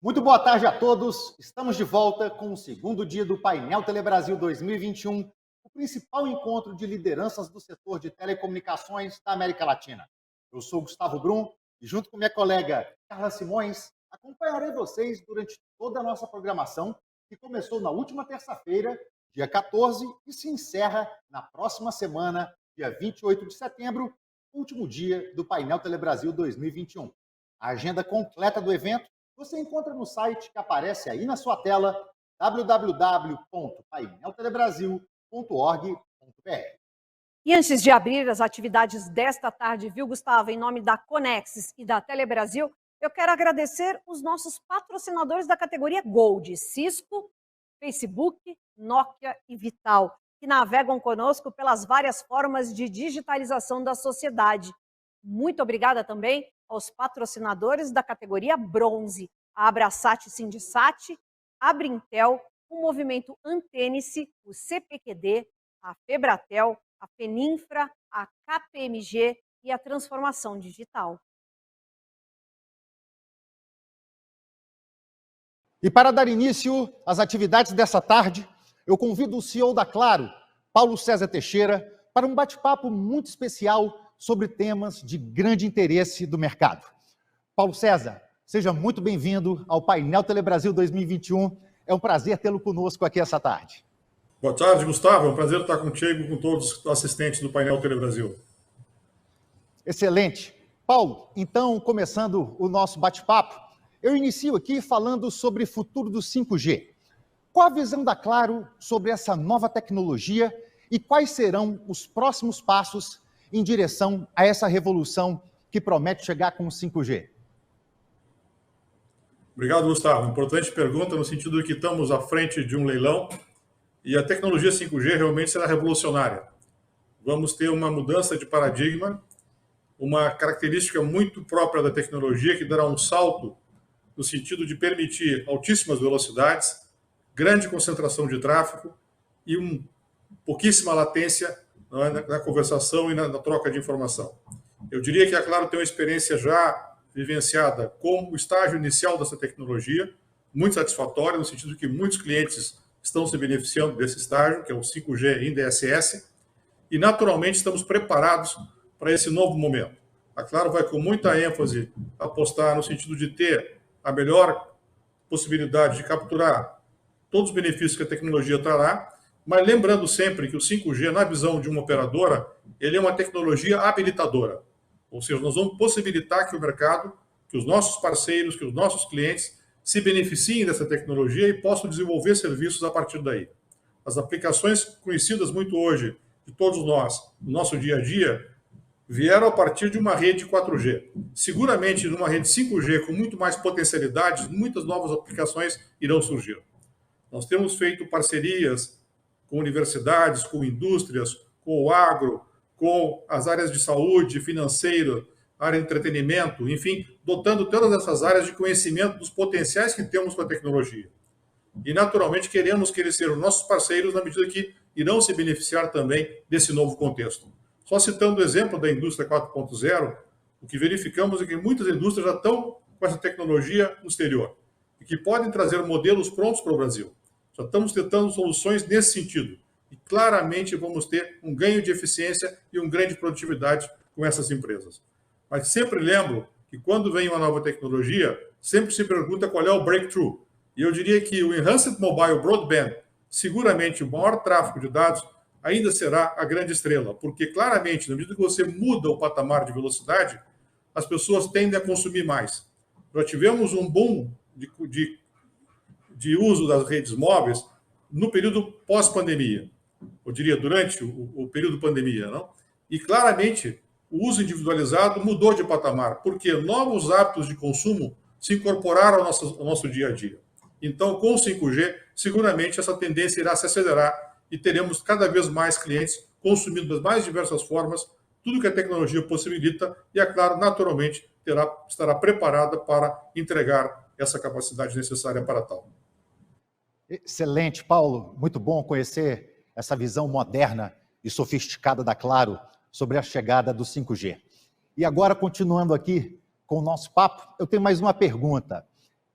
Muito boa tarde a todos. Estamos de volta com o segundo dia do Painel Telebrasil 2021, o principal encontro de lideranças do setor de telecomunicações da América Latina. Eu sou Gustavo Brum e, junto com minha colega Carla Simões, acompanharei vocês durante toda a nossa programação, que começou na última terça-feira, dia 14, e se encerra na próxima semana, dia 28 de setembro, último dia do Painel Telebrasil 2021. A agenda completa do evento você encontra no site que aparece aí na sua tela, www.paineltelebrasil.org.br. E antes de abrir as atividades desta tarde, viu, Gustavo, em nome da Conexis e da Telebrasil, eu quero agradecer os nossos patrocinadores da categoria Gold, Cisco, Facebook, Nokia e Vital, que navegam conosco pelas várias formas de digitalização da sociedade. Muito obrigada também aos patrocinadores da categoria Bronze, a Abrasat Sindicate, a Brintel, o Movimento Antênice, o CPQD, a Febratel, a Feninfra, a KPMG e a Transformação Digital. E para dar início às atividades dessa tarde, eu convido o CEO da Claro, Paulo César Teixeira, para um bate-papo muito especial sobre temas de grande interesse do mercado. Paulo César, seja muito bem-vindo ao Painel Telebrasil 2021. É um prazer tê-lo conosco aqui essa tarde. Boa tarde, Gustavo. É um prazer estar contigo e com todos os assistentes do Painel Telebrasil. Excelente. Paulo, então, começando o nosso bate-papo, eu inicio aqui falando sobre o futuro do 5G. Qual a visão da Claro sobre essa nova tecnologia e quais serão os próximos passos em direção a essa revolução que promete chegar com o 5G? Obrigado, Gustavo. Importante pergunta no sentido de que estamos à frente de um leilão e a tecnologia 5G realmente será revolucionária. Vamos ter uma mudança de paradigma, uma característica muito própria da tecnologia que dará um salto no sentido de permitir altíssimas velocidades, grande concentração de tráfego e pouquíssima latência na conversação e na troca de informação. Eu diria que a Claro tem uma experiência já vivenciada com o estágio inicial dessa tecnologia, muito satisfatória, no sentido de que muitos clientes estão se beneficiando desse estágio, que é o 5G em DSS, e naturalmente estamos preparados para esse novo momento. A Claro vai com muita ênfase apostar no sentido de ter a melhor possibilidade de capturar todos os benefícios que a tecnologia trará, mas lembrando sempre que o 5G, na visão de uma operadora, ele é uma tecnologia habilitadora. Ou seja, nós vamos possibilitar que o mercado, que os nossos parceiros, que os nossos clientes se beneficiem dessa tecnologia e possam desenvolver serviços a partir daí. As aplicações conhecidas muito hoje de todos nós, no nosso dia a dia, vieram a partir de uma rede 4G. Seguramente, numa rede 5G com muito mais potencialidades, muitas novas aplicações irão surgir. Nós temos feito parcerias com universidades, com indústrias, com o agro, com as áreas de saúde, financeiro, área de entretenimento, enfim, dotando todas essas áreas de conhecimento dos potenciais que temos com a tecnologia. E, naturalmente, queremos que eles sejam nossos parceiros na medida que irão se beneficiar também desse novo contexto. Só citando o exemplo da indústria 4.0, o que verificamos é que muitas indústrias já estão com essa tecnologia no exterior e que podem trazer modelos prontos para o Brasil. Já estamos tentando soluções nesse sentido. E claramente vamos ter um ganho de eficiência e um ganho de produtividade com essas empresas. Mas sempre lembro que quando vem uma nova tecnologia, sempre se pergunta qual é o breakthrough. E eu diria que o Enhanced Mobile Broadband, seguramente o maior tráfego de dados, ainda será a grande estrela. Porque claramente, na medida que você muda o patamar de velocidade, as pessoas tendem a consumir mais. Já tivemos um boom de uso das redes móveis no período pós-pandemia. Eu diria, durante o período pandemia, não? E claramente o uso individualizado mudou de patamar, porque novos hábitos de consumo se incorporaram ao nosso dia a dia. Então, com o 5G, seguramente essa tendência irá se acelerar e teremos cada vez mais clientes consumindo das mais diversas formas tudo que a tecnologia possibilita e, é claro, naturalmente, estará preparada para entregar essa capacidade necessária para tal. Excelente, Paulo. Muito bom conhecer essa visão moderna e sofisticada da Claro sobre a chegada do 5G. E agora, continuando aqui com o nosso papo, eu tenho mais uma pergunta.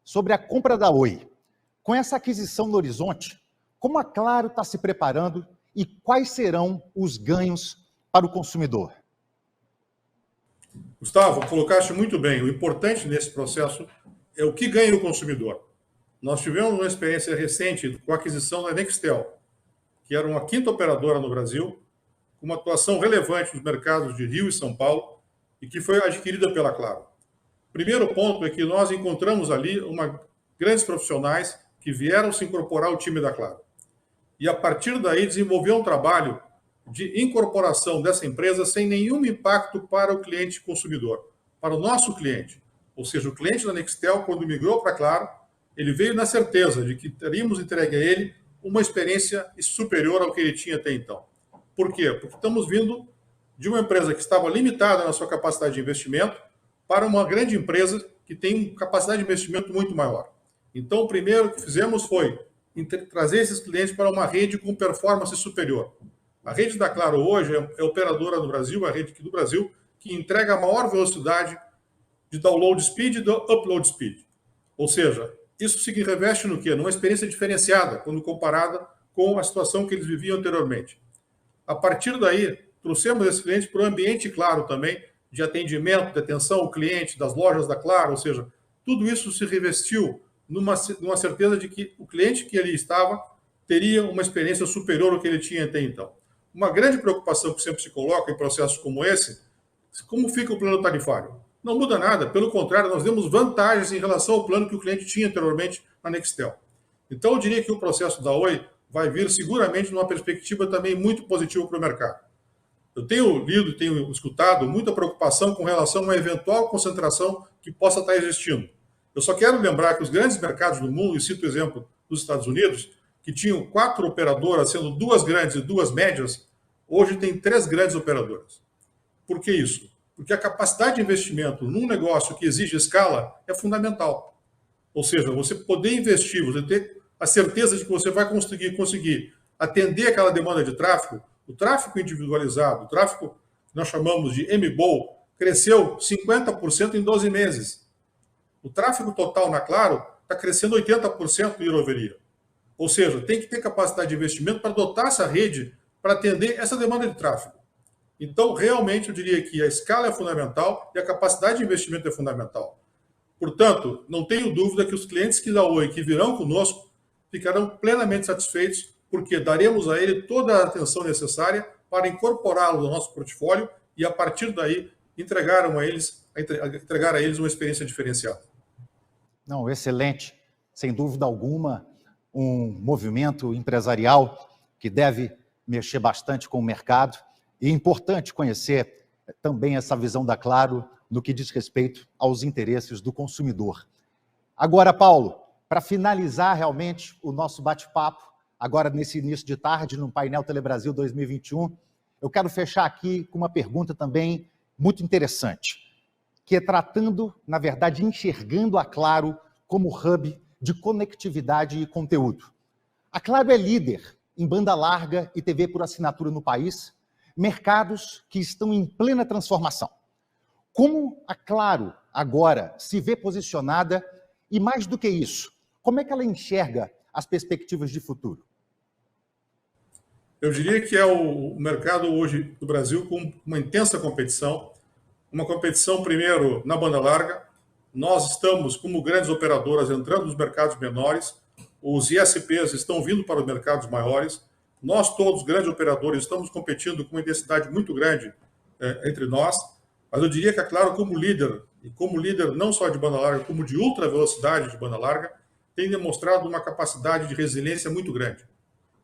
sobre a compra da Oi. Com essa aquisição no horizonte, como a Claro está se preparando e quais serão os ganhos para o consumidor? Gustavo, colocaste muito bem. O importante nesse processo é o que ganha o consumidor. Nós tivemos uma experiência recente com a aquisição da Nextel, que era uma quinta operadora no Brasil, com uma atuação relevante nos mercados de Rio e São Paulo, e que foi adquirida pela Claro. Primeiro ponto é que nós encontramos ali grandes profissionais que vieram se incorporar ao time da Claro. E a partir daí desenvolver um trabalho de incorporação dessa empresa sem nenhum impacto para o cliente consumidor, para o nosso cliente. Ou seja, o cliente da Nextel, quando migrou para a Claro, ele veio na certeza de que teríamos entregue a ele uma experiência superior ao que ele tinha até então. Por quê? Porque estamos vindo de uma empresa que estava limitada na sua capacidade de investimento para uma grande empresa que tem capacidade de investimento muito maior. Então, o primeiro que fizemos foi trazer esses clientes para uma rede com performance superior. A rede da Claro hoje é a operadora do Brasil, a rede aqui do Brasil, que entrega a maior velocidade de download speed e do upload speed. Ou seja, isso se reveste no quê? Numa experiência diferenciada, quando comparada com a situação que eles viviam anteriormente. A partir daí, trouxemos esses clientes para o ambiente Claro também, de atendimento, de atenção ao cliente, das lojas da Claro, ou seja, tudo isso se revestiu numa certeza de que o cliente que ali estava teria uma experiência superior ao que ele tinha até então. Uma grande preocupação que sempre se coloca em processos como esse, como fica o plano tarifário? Não muda nada, pelo contrário, nós demos vantagens em relação ao plano que o cliente tinha anteriormente na Nextel. Então, eu diria que o processo da Oi vai vir seguramente numa perspectiva também muito positiva para o mercado. Eu tenho lido e tenho escutado muita preocupação com relação a uma eventual concentração que possa estar existindo. Eu só quero lembrar que os grandes mercados do mundo, e cito o exemplo dos Estados Unidos, que tinham 4 operadoras, sendo 2 grandes e 2 médias, hoje tem 3 grandes operadoras. Por que isso? Porque a capacidade de investimento num negócio que exige escala é fundamental. Ou seja, você poder investir, você ter a certeza de que você vai conseguir atender aquela demanda de tráfego. O tráfego individualizado, o tráfego que nós chamamos de MBO, cresceu 50% em 12 meses. O tráfego total na Claro está crescendo 80% year-over-year. Ou seja, tem que ter capacidade de investimento para dotar essa rede para atender essa demanda de tráfego. Então, realmente, eu diria que a escala é fundamental e a capacidade de investimento é fundamental. Portanto, não tenho dúvida que os clientes que da Oi que virão conosco ficarão plenamente satisfeitos, porque daremos a ele toda a atenção necessária para incorporá-lo ao nosso portfólio e, a partir daí, entregar a eles uma experiência diferenciada. Não, excelente. Sem dúvida alguma, um movimento empresarial que deve mexer bastante com o mercado. E é importante conhecer também essa visão da Claro no que diz respeito aos interesses do consumidor. Agora, Paulo, para finalizar realmente o nosso bate-papo, agora nesse início de tarde, no Painel Telebrasil 2021, eu quero fechar aqui com uma pergunta também muito interessante, que é tratando, na verdade, enxergando a Claro como hub de conectividade e conteúdo. A Claro é líder em banda larga e TV por assinatura no país, mercados que estão em plena transformação. Como a Claro agora se vê posicionada e, mais do que isso, como é que ela enxerga as perspectivas de futuro? Eu diria que é o mercado hoje do Brasil com uma intensa competição, uma competição primeiro na banda larga. Nós estamos, como grandes operadoras, entrando nos mercados menores, os ISPs estão vindo para os mercados maiores, nós todos, grandes operadores, estamos competindo com uma intensidade muito grande entre nós, mas eu diria que a Claro, como líder, e como líder não só de banda larga, como de ultra velocidade de banda larga, tem demonstrado uma capacidade de resiliência muito grande.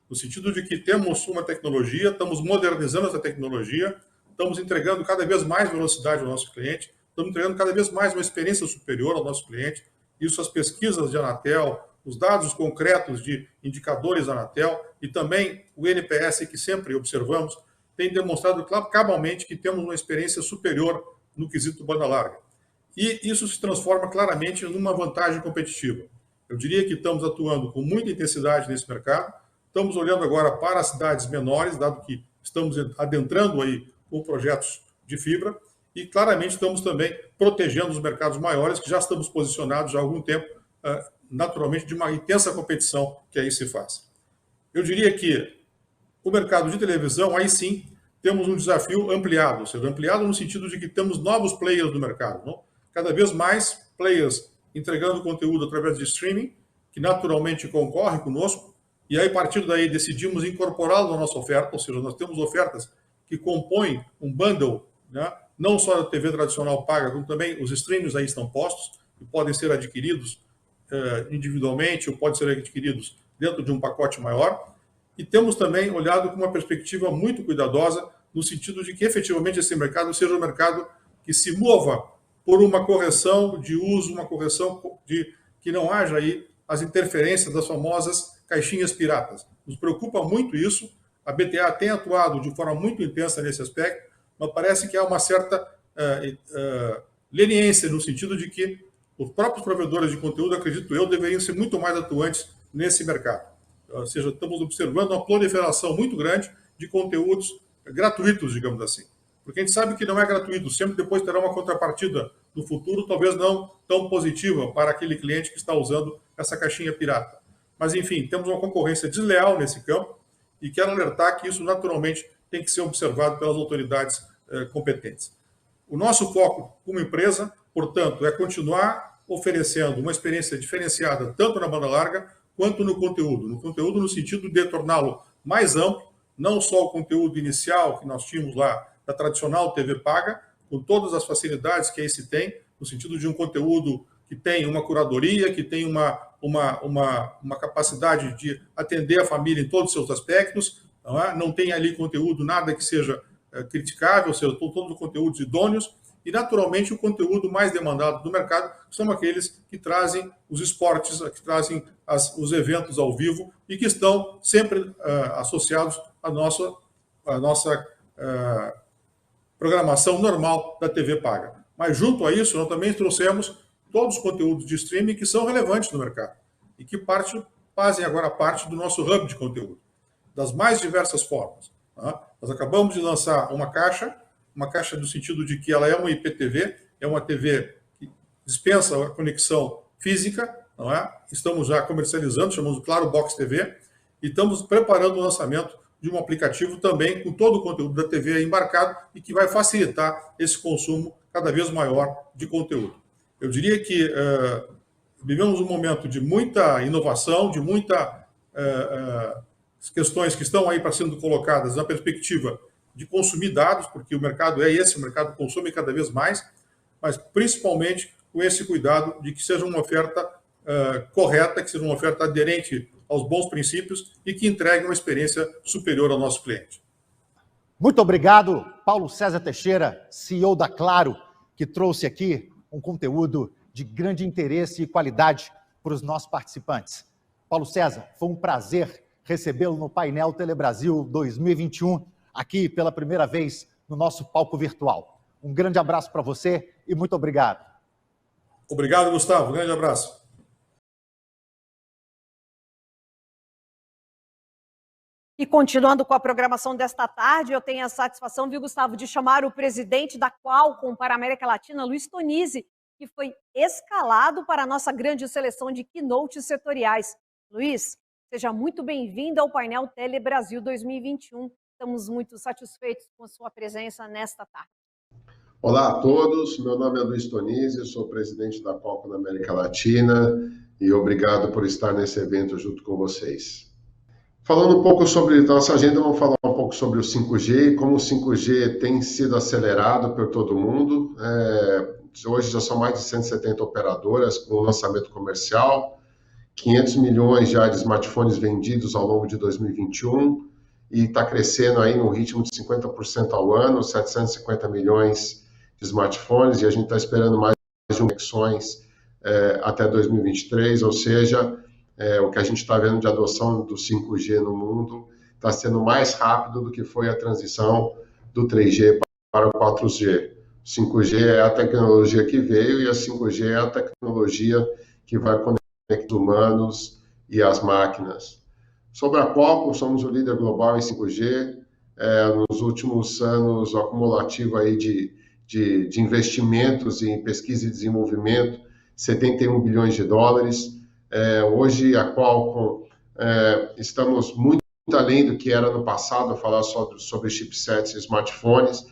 No sentido de que temos uma tecnologia, estamos modernizando essa tecnologia, estamos entregando cada vez mais velocidade ao nosso cliente, estamos entregando cada vez mais uma experiência superior ao nosso cliente. Isso as pesquisas de Anatel, os dados concretos de indicadores da Anatel e também o NPS que sempre observamos, tem demonstrado cabalmente que temos uma experiência superior no quesito banda larga. E isso se transforma claramente numa vantagem competitiva. Eu diria que estamos atuando com muita intensidade nesse mercado, estamos olhando agora para as cidades menores, dado que estamos adentrando aí com projetos de fibra, e claramente estamos também protegendo os mercados maiores, que já estamos posicionados há algum tempo naturalmente, de uma intensa competição que aí se faz. Eu diria que o mercado de televisão, aí sim, temos um desafio ampliado, ou seja, ampliado no sentido de que temos novos players no mercado, não? Cada vez mais players entregando conteúdo através de streaming, que naturalmente concorre conosco, e aí, a partir daí, decidimos incorporá-lo na nossa oferta, ou seja, nós temos ofertas que compõem um bundle, né? Não só a TV tradicional paga, como também os streams aí estão postos, e podem ser adquiridos individualmente, ou podem ser adquiridos dentro de um pacote maior. E temos também olhado com uma perspectiva muito cuidadosa, no sentido de que, efetivamente, esse mercado seja um mercado que se mova por uma correção de uso, uma correção de que não haja aí as interferências das famosas caixinhas piratas. Nos preocupa muito isso. A BTA tem atuado de forma muito intensa nesse aspecto, mas parece que há uma certa leniência, no sentido de que os próprios provedores de conteúdo, acredito eu, deveriam ser muito mais atuantes nesse mercado. Ou seja, estamos observando uma proliferação muito grande de conteúdos gratuitos, digamos assim. Porque a gente sabe que não é gratuito, sempre depois terá uma contrapartida no futuro, talvez não tão positiva para aquele cliente que está usando essa caixinha pirata. Mas, enfim, temos uma concorrência desleal nesse campo e quero alertar que isso, naturalmente, tem que ser observado pelas autoridades competentes. O nosso foco como empresa, portanto, é continuar oferecendo uma experiência diferenciada, tanto na banda larga, quanto no conteúdo. No conteúdo, no sentido de torná-lo mais amplo, não só o conteúdo inicial que nós tínhamos lá, da tradicional TV paga, com todas as facilidades que aí se tem, no sentido de um conteúdo que tem uma curadoria, que tem uma capacidade de atender a família em todos os seus aspectos, não tem ali conteúdo, nada que seja criticável, ou seja, todos os conteúdos idôneos, e naturalmente o conteúdo mais demandado do mercado são aqueles que trazem os esportes, que trazem os eventos ao vivo e que estão sempre associados à nossa programação normal da TV paga. Mas junto a isso, nós também trouxemos todos os conteúdos de streaming que são relevantes no mercado e que fazem agora parte do nosso hub de conteúdo, das mais diversas formas. Nós acabamos de lançar uma caixa no sentido de que ela é uma IPTV, é uma TV que dispensa a conexão física, não é? Estamos já comercializando, chamamos de Claro Box TV, e estamos preparando o lançamento de um aplicativo também com todo o conteúdo da TV embarcado e que vai facilitar esse consumo cada vez maior de conteúdo. Eu diria que vivemos um momento de muita inovação, de muitas questões que estão aí para sendo colocadas na perspectiva de consumir dados, porque o mercado é esse, o mercado consome cada vez mais, mas principalmente com esse cuidado de que seja uma oferta correta, que seja uma oferta aderente aos bons princípios e que entregue uma experiência superior ao nosso cliente. Muito obrigado, Paulo César Teixeira, CEO da Claro, que trouxe aqui um conteúdo de grande interesse e qualidade para os nossos participantes. Paulo César, foi um prazer recebê-lo no Painel Telebrasil 2021, aqui pela primeira vez no nosso palco virtual. Um grande abraço para você e muito obrigado. Obrigado, Gustavo. Um grande abraço. E continuando com a programação desta tarde, eu tenho a satisfação, viu, Gustavo, de chamar o presidente da Qualcomm para a América Latina, Luiz Tonizzi, que foi escalado para a nossa grande seleção de keynotes setoriais. Luiz, seja muito bem-vindo ao Painel Telebrasil 2021. Estamos muito satisfeitos com a sua presença nesta tarde. Olá a todos, meu nome é Luiz Tonizzi, sou presidente da Qualcomm na América Latina e obrigado por estar nesse evento junto com vocês. Falando um pouco sobre nossa agenda, vamos falar um pouco sobre o 5G e como o 5G tem sido acelerado por todo mundo. Hoje já são mais de 170 operadoras com o lançamento comercial, 500 milhões já de smartphones vendidos ao longo de 2021 e está crescendo aí no ritmo de 50% ao ano, 750 milhões de smartphones, e a gente está esperando mais de conexões até 2023, ou seja, o que a gente está vendo de adoção do 5G no mundo está sendo mais rápido do que foi a transição do 3G para o 4G. O 5G é a tecnologia que veio e a 5G é a tecnologia que vai conectar os humanos e as máquinas. Sobre a Qualcomm, somos o líder global em 5G. Nos últimos anos, o acumulativo aí de investimentos em pesquisa e desenvolvimento 71 bilhões de dólares. Hoje, a Qualcomm, estamos muito além do que era no passado, a falar sobre chipsets e smartphones,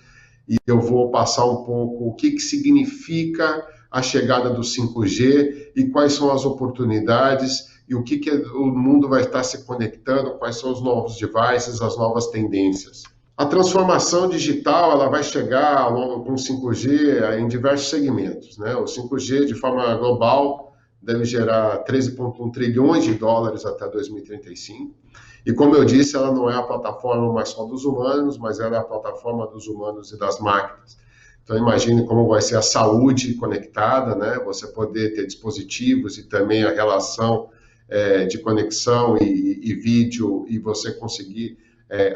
e eu vou passar um pouco o que significa a chegada do 5G e quais são as oportunidades e o que o mundo vai estar se conectando, quais são os novos devices, as novas tendências. A transformação digital ela vai chegar com o 5G em diversos segmentos, né? O 5G, de forma global, deve gerar 13,1 trilhões de dólares até 2035. E, como eu disse, ela não é a plataforma mais só dos humanos, mas ela é a plataforma dos humanos e das máquinas. Então, imagine como vai ser a saúde conectada, né? Você poder ter dispositivos e também a relação de conexão e vídeo, e você conseguir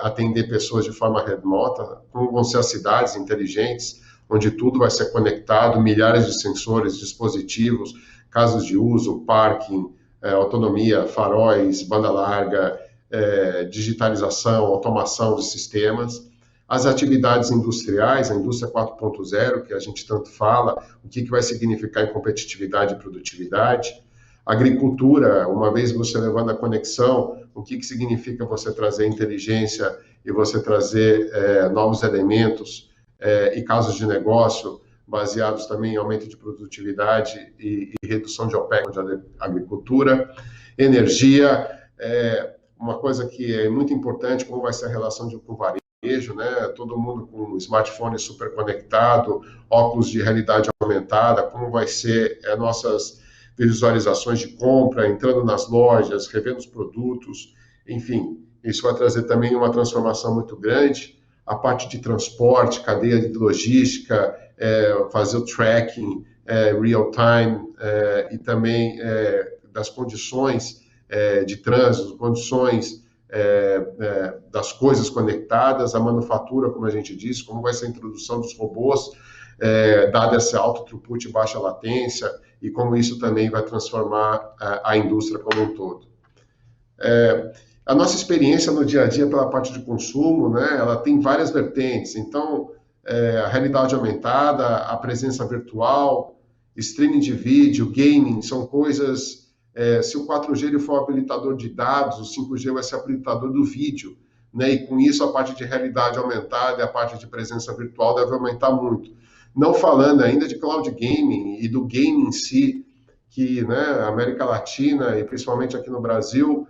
atender pessoas de forma remota, como vão ser as cidades inteligentes, onde tudo vai ser conectado, milhares de sensores, dispositivos, casos de uso, parking, autonomia, faróis, banda larga, digitalização, automação de sistemas. As atividades industriais, a indústria 4.0, que a gente tanto fala, o que vai significar em competitividade e produtividade. Agricultura, uma vez você levando a conexão, o que significa você trazer inteligência e você trazer novos elementos e casos de negócio baseados também em aumento de produtividade e redução de OPEX de agricultura. Energia, uma coisa que é muito importante, como vai ser a relação com o varejo, né? Todo mundo com smartphone super conectado, óculos de realidade aumentada, como vai ser nossas visualizações de compra, entrando nas lojas, revendo os produtos, enfim, isso vai trazer também uma transformação muito grande. A parte de transporte, cadeia de logística, fazer o tracking real time e também das condições de trânsito, condições das coisas conectadas, a manufatura, como a gente disse, como vai ser a introdução dos robôs, dado esse alto throughput e baixa latência, e como isso também vai transformar a indústria como um todo. A nossa experiência no dia a dia pela parte de consumo, né, ela tem várias vertentes. Então, a realidade aumentada, a presença virtual, streaming de vídeo, gaming, são coisas... se o 4G ele for habilitador de dados, o 5G vai ser habilitador do vídeo, né, e com isso a parte de realidade aumentada e a parte de presença virtual deve aumentar muito. Não falando ainda de cloud gaming e do game em si, que, né, a América Latina e principalmente aqui no Brasil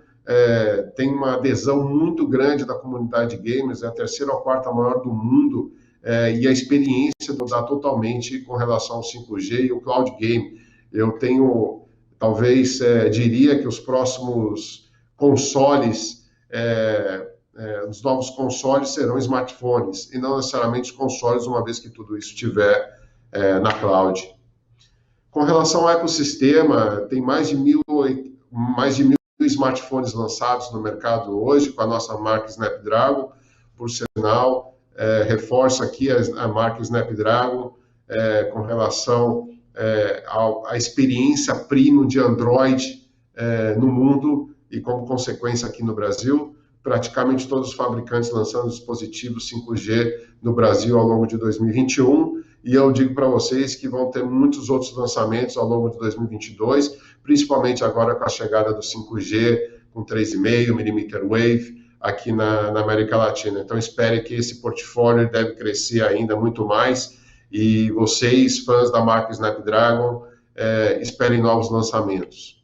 tem uma adesão muito grande da comunidade de gamers, é a terceira ou quarta maior do mundo, e a experiência mudar totalmente com relação ao 5G e o cloud game. Eu tenho, talvez, diria que os próximos consoles, os novos consoles serão smartphones, e não necessariamente consoles, uma vez que tudo isso estiver na cloud. Com relação ao ecossistema, tem mais de mil smartphones lançados no mercado hoje, com a nossa marca Snapdragon, por sinal, reforço aqui a marca Snapdragon com relação à experiência premium de Android no mundo e, como consequência, aqui no Brasil. Praticamente todos os fabricantes lançando dispositivos 5G no Brasil ao longo de 2021, e eu digo para vocês que vão ter muitos outros lançamentos ao longo de 2022, principalmente agora com a chegada do 5G com 3,5 mm Wave aqui na América Latina. Então, espere que esse portfólio deve crescer ainda muito mais, e vocês, fãs da marca Snapdragon, esperem novos lançamentos.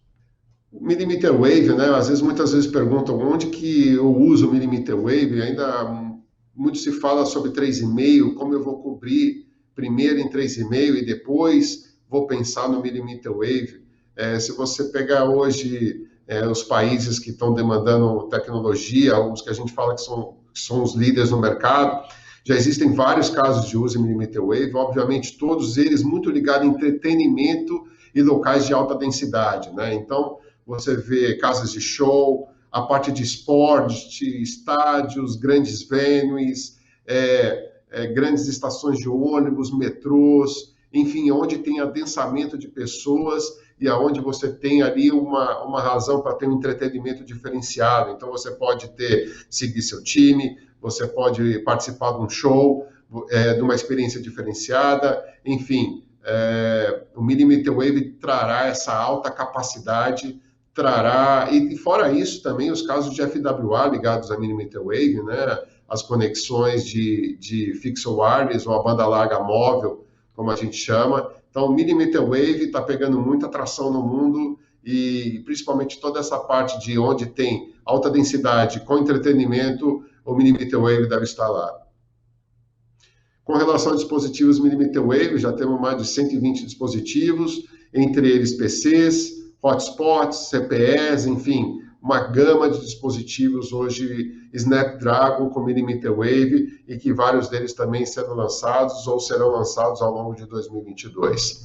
O millimeter wave, né? Muitas vezes perguntam onde que eu uso o millimeter wave. Ainda muito se fala sobre 3,5, como eu vou cobrir primeiro em 3,5 e depois vou pensar no millimeter wave. Se você pegar hoje os países que estão demandando tecnologia, os que a gente fala que são os líderes no mercado, já existem vários casos de uso em millimeter wave, obviamente todos eles muito ligados em entretenimento e locais de alta densidade, né? Então, você vê casas de show, a parte de esporte, estádios, grandes venues, grandes estações de ônibus, metrôs, enfim, onde tem adensamento de pessoas e aonde você tem ali uma razão para ter um entretenimento diferenciado. Então, você pode seguir seu time, você pode participar de um show, de uma experiência diferenciada, enfim, o Millimeter Wave trará essa alta capacidade, trará, e fora isso também os casos de FWA ligados a Millimeter Wave, né? As conexões de fixed wireless ou a banda larga móvel, como a gente chama. Então, o Millimeter Wave está pegando muita atração no mundo e principalmente toda essa parte de onde tem alta densidade com entretenimento, o Millimeter Wave deve estar lá. Com relação a dispositivos Millimeter Wave, já temos mais de 120 dispositivos, entre eles PCs, hotspots, CPEs, enfim, uma gama de dispositivos hoje Snapdragon com Millimeter Wave e que vários deles também serão lançados ou serão lançados ao longo de 2022.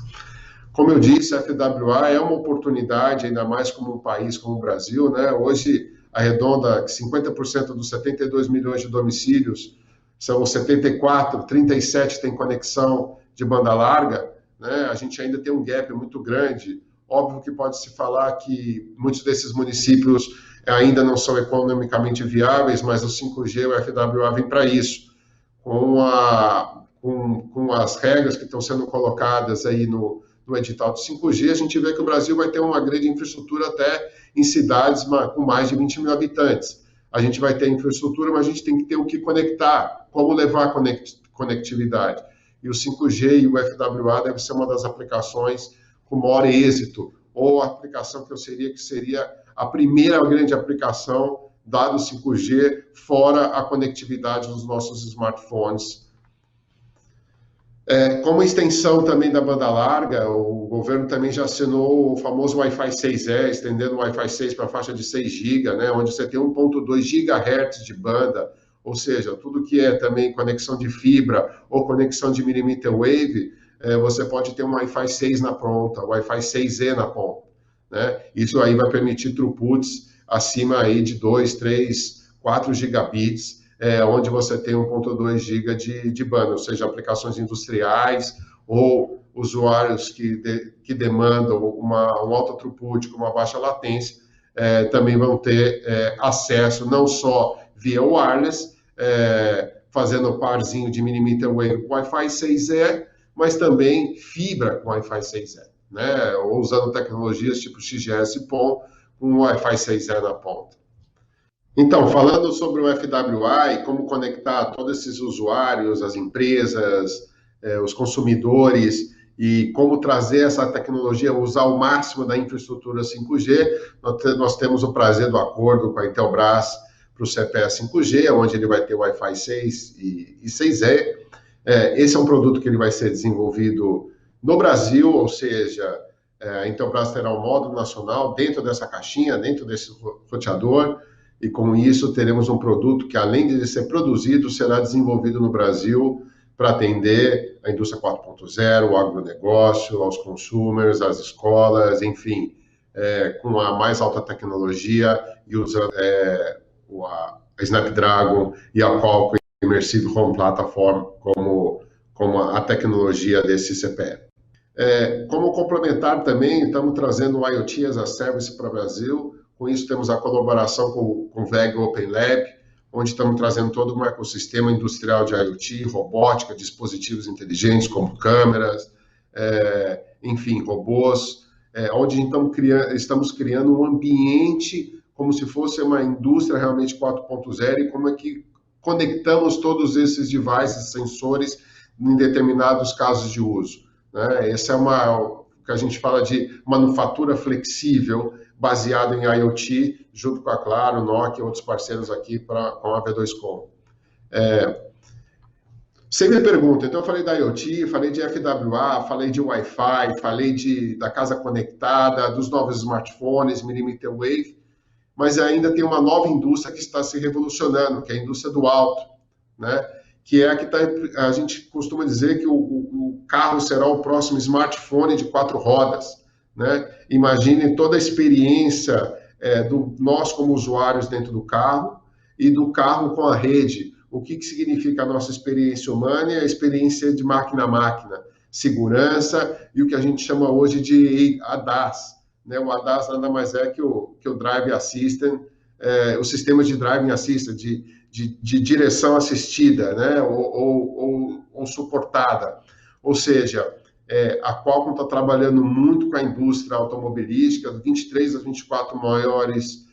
Como eu disse, a FWA é uma oportunidade, ainda mais como um país como o Brasil, né? Hoje arredonda que 50% dos 72 milhões de domicílios são 74, 37 tem conexão de banda larga, né? A gente ainda tem um gap muito grande. Óbvio que pode-se falar que muitos desses municípios ainda não são economicamente viáveis, mas o 5G e o FWA vem para isso. Com as regras que estão sendo colocadas aí no edital de 5G, a gente vê que o Brasil vai ter uma grande infraestrutura até em cidades com mais de 20 mil habitantes. A gente vai ter infraestrutura, mas a gente tem que ter o que conectar, como levar conectividade. E o 5G e o FWA deve ser uma das aplicações com maior êxito, ou a aplicação que seria a primeira grande aplicação, dado o 5G, fora a conectividade dos nossos smartphones. Como extensão também da banda larga, o governo também já assinou o famoso Wi-Fi 6E, estendendo o Wi-Fi 6 para a faixa de 6 GB, né, onde você tem 1.2 GHz de banda, ou seja, tudo que é também conexão de fibra ou conexão de millimeter wave, você pode ter um Wi-Fi 6 na ponta, Wi-Fi 6E na ponta, né? Isso aí vai permitir throughputs acima aí de 2, 3, 4 gigabits, onde você tem 1.2 GB de banda, ou seja, aplicações industriais ou usuários que demandam um alto throughput com uma baixa latência, também vão ter acesso não só via wireless, fazendo parzinho de millimeter wave com Wi-Fi 6E, mas também fibra com Wi-Fi 6E, né? Ou usando tecnologias tipo XGS-PON com Wi-Fi 6E na ponta. Então, falando sobre o FWA e como conectar todos esses usuários, as empresas, os consumidores e como trazer essa tecnologia, usar o máximo da infraestrutura 5G, nós temos o prazer do acordo com a Intelbras para o CPE 5G, onde ele vai ter Wi-Fi 6 e 6E. Esse é um produto que ele vai ser desenvolvido no Brasil, ou seja, a Intelbras terá um módulo nacional dentro dessa caixinha, dentro desse roteador, e com isso teremos um produto que, além de ser produzido, será desenvolvido no Brasil para atender a indústria 4.0, o agronegócio, aos consumers, às escolas, enfim, com a mais alta tecnologia e usando a Snapdragon e a Qualcomm Immersive Home Platform como a tecnologia desse CPE. Como complementar também, estamos trazendo o IoT as a Service para o Brasil. Com isso, temos a colaboração com o VEG Open Lab, onde estamos trazendo todo um ecossistema industrial de IoT, robótica, dispositivos inteligentes como câmeras, enfim, robôs, onde estamos criando um ambiente como se fosse uma indústria realmente 4.0 e como é que conectamos todos esses devices, sensores, em determinados casos de uso, né? Essa é o que a gente fala de manufatura flexível, baseado em IoT, junto com a Claro, Nokia e outros parceiros aqui com a V2Com. Você me pergunta, então eu falei da IoT, falei de FWA, falei de Wi-Fi, falei da casa conectada, dos novos smartphones, millimeter wave, mas ainda tem uma nova indústria que está se revolucionando, que é a indústria do alto, né? Que é a que a gente costuma dizer que o carro será o próximo smartphone de 4 rodas, né? Imagine toda a experiência nós como usuários dentro do carro e do carro com a rede. O que significa a nossa experiência humana e a experiência de máquina a máquina, segurança e o que a gente chama hoje de ADAS, né? O ADAS nada mais é que o Drive Assistant, o sistema de Driving Assistant, de direção assistida, né? ou suportada. Ou seja, A Qualcomm está trabalhando muito com a indústria automobilística, 23 das 24 maiores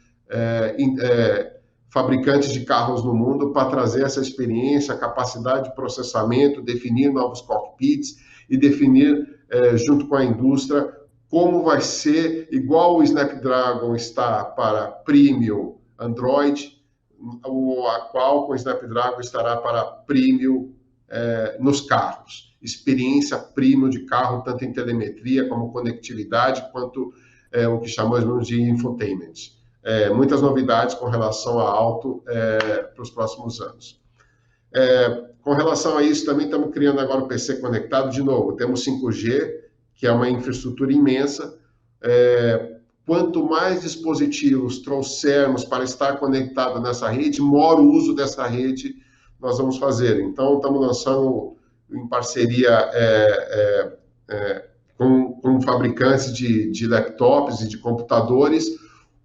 fabricantes de carros no mundo, para trazer essa experiência, capacidade de processamento, definir novos cockpits e definir, junto com a indústria, como vai ser, igual o Snapdragon está para Premium Android, a Qualcomm Snapdragon estará para Premium nos carros. Experiência premium de carro, tanto em telemetria como conectividade, quanto o que chamamos de infotainment. Muitas novidades com relação a auto para os próximos anos. Com relação a isso, também estamos criando agora o PC conectado. De novo, temos 5G, que é uma infraestrutura imensa. Quanto mais dispositivos trouxermos para estar conectado nessa rede, maior o uso dessa rede nós vamos fazer. Então, estamos lançando em parceria com fabricantes de laptops e de computadores,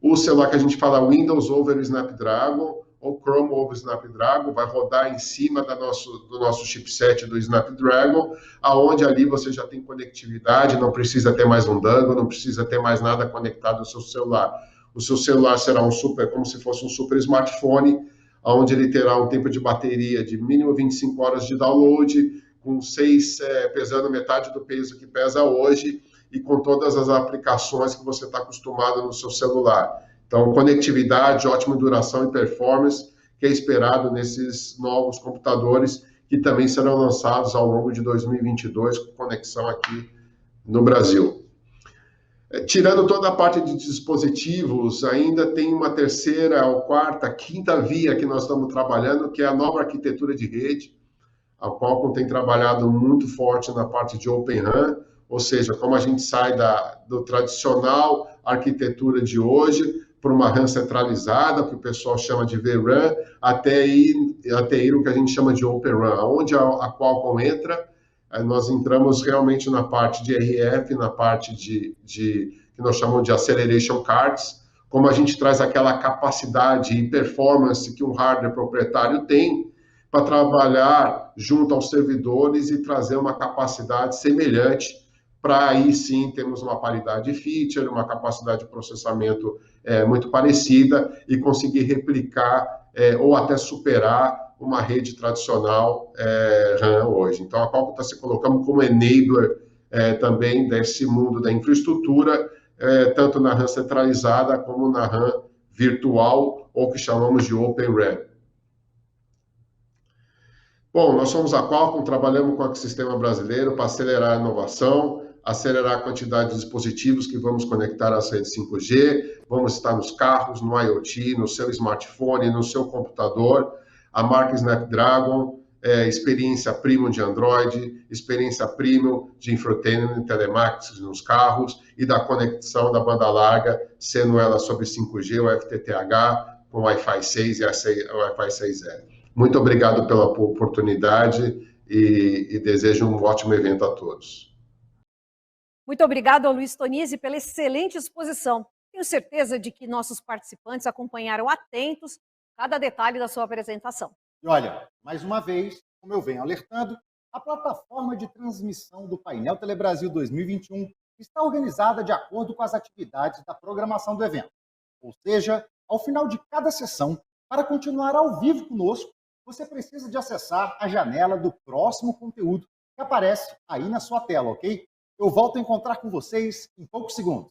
o celular que a gente fala Windows over Snapdragon, ou Chrome over Snapdragon, vai rodar em cima do nosso chipset do Snapdragon, aonde ali você já tem conectividade, não precisa ter mais um dongle, não precisa ter mais nada conectado ao seu celular. O seu celular será como se fosse um super smartphone, onde ele terá um tempo de bateria de mínimo 25 horas de download, com 6 pesando metade do peso que pesa hoje, e com todas as aplicações que você está acostumado no seu celular. Então, conectividade, ótima duração e performance, que é esperado nesses novos computadores, que também serão lançados ao longo de 2022, com conexão aqui no Brasil. Tirando toda a parte de dispositivos, ainda tem uma terceira, ou quarta, quinta via que nós estamos trabalhando, que é a nova arquitetura de rede. A Qualcomm tem trabalhado muito forte na parte de Open RAN, ou seja, como a gente sai do tradicional arquitetura de hoje para uma RAN centralizada, que o pessoal chama de vRAN, até ir o que a gente chama de Open RAN. Onde a Qualcomm entra, nós entramos realmente na parte de RF, na parte que nós chamamos de Acceleration Cards, como a gente traz aquela capacidade e performance que um hardware proprietário tem, para trabalhar junto aos servidores e trazer uma capacidade semelhante, para aí sim termos uma paridade de feature, uma capacidade de processamento muito parecida e conseguir replicar ou até superar uma rede tradicional RAN hoje. Então, a Qualcomm está se colocando como enabler também desse mundo da infraestrutura, tanto na RAN centralizada como na RAN virtual, ou que chamamos de Open RAN. Bom, nós somos a Qualcomm, trabalhamos com o ecossistema brasileiro para acelerar a inovação, acelerar a quantidade de dispositivos que vamos conectar às redes 5G, vamos estar nos carros, no IoT, no seu smartphone, no seu computador. A marca Snapdragon, experiência premium de Android, experiência premium de infotainment e telematics nos carros e da conexão da banda larga, sendo ela sobre 5G ou FTTH, com Wi-Fi 6 e Wi-Fi 6E. Muito obrigado pela oportunidade e desejo um ótimo evento a todos. Muito obrigado ao Luiz Tonizzi pela excelente exposição. Tenho certeza de que nossos participantes acompanharam atentos cada detalhe da sua apresentação. E olha, mais uma vez, como eu venho alertando, a plataforma de transmissão do Painel Telebrasil 2021 está organizada de acordo com as atividades da programação do evento. Ou seja, ao final de cada sessão, para continuar ao vivo conosco, você precisa de acessar a janela do próximo conteúdo que aparece aí na sua tela, ok? Eu volto a encontrar com vocês em poucos segundos.